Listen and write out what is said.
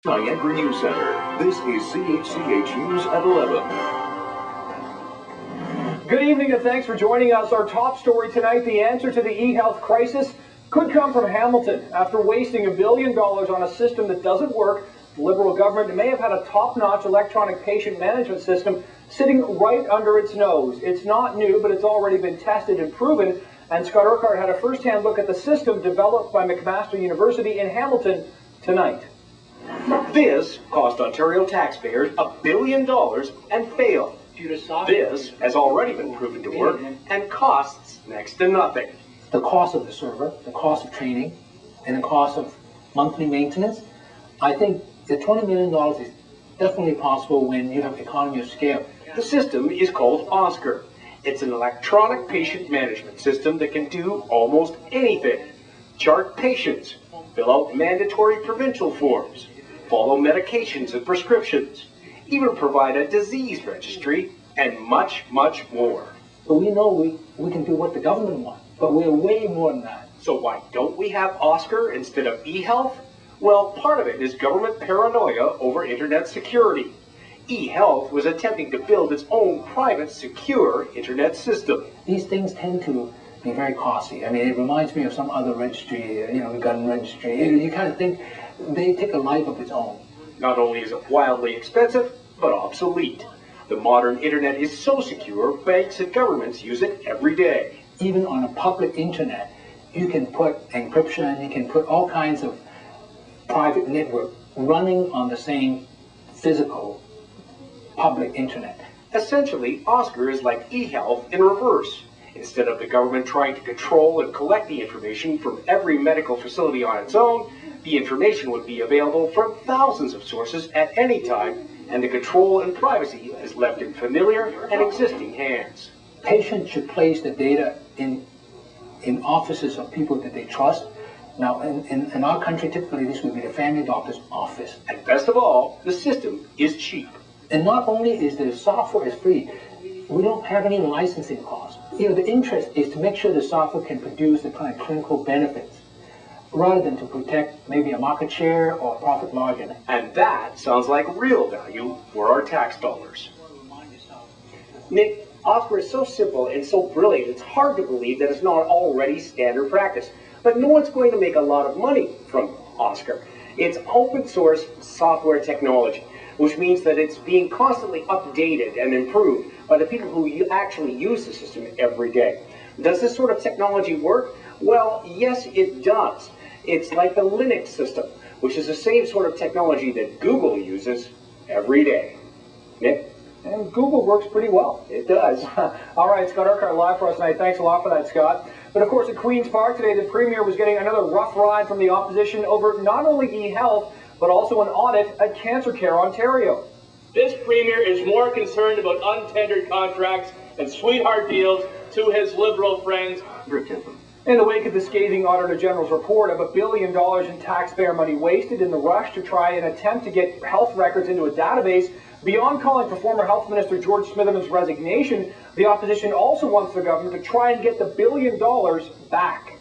Niagara News Center. This is CHCH News at 11. Good evening and thanks for joining us. Our top story tonight, the answer to the e-health crisis could come from Hamilton. After wasting $1 billion on a system that doesn't work, the Liberal government may have had a top-notch electronic patient management system sitting right under its nose. It's not new, but it's already been tested and proven. And Scott Urquhart had a first-hand look at the system developed by McMaster University in Hamilton tonight. This cost Ontario taxpayers $1 billion and failed. This has already been proven to work and costs next to nothing. The cost of the server, the cost of training, and the cost of monthly maintenance, I think the $20 million is definitely possible when you have economy of scale. The system is called OSCAR. It's an electronic patient management system that can do almost anything. Chart patients, fill out mandatory provincial forms, follow medications and prescriptions, even provide a disease registry, and much, much more. But we know we can do what the government wants, but we're way more than that. So why don't we have OSCAR instead of e-health? Well, part of it is government paranoia over internet security. E-health was attempting to build its own private, secure internet system. These things tend to be very costly. I mean, it reminds me of some other registry, the gun registry. You kind of think they take a life of its own. Not only is it wildly expensive, but obsolete. The modern internet is so secure, banks and governments use it every day. Even on a public internet, you can put encryption, you can put all kinds of private network running on the same physical public internet. Essentially, OSCAR is like e-health in reverse. Instead of the government trying to control and collect the information from every medical facility on its own, the information would be available from thousands of sources at any time, and the control and privacy is left in familiar and existing hands. Patients should place the data in offices of people that they trust. Now, in our country, typically this would be the family doctor's office. And best of all, the system is cheap. And not only is the software is free, we don't have any licensing costs. The interest is to make sure the software can produce the kind of clinical benefits, rather than to protect maybe a market share or a profit margin. And that sounds like real value for our tax dollars. Nick, OSCAR is so simple and so brilliant, it's hard to believe that it's not already standard practice. But no one's going to make a lot of money from OSCAR. It's open source software technology, which means that it's being constantly updated and improved by the people who actually use the system every day. Does this sort of technology work? Well, yes, it does. It's like the Linux system, which is the same sort of technology that Google uses every day. Nick? And Google works pretty well. It does. All right, Scott Urquhart live for us tonight. Thanks a lot for that, Scott. But of course, at Queen's Park today, the Premier was getting another rough ride from the opposition over not only e-health, but also an audit at Cancer Care Ontario. This Premier is more concerned about untendered contracts and sweetheart deals to his Liberal friends. In the wake of the scathing Auditor General's report of $1 billion in taxpayer money wasted in the rush to try and attempt to get health records into a database, beyond calling for former Health Minister George Smitherman's resignation, the opposition also wants the government to try and get the $1 billion back.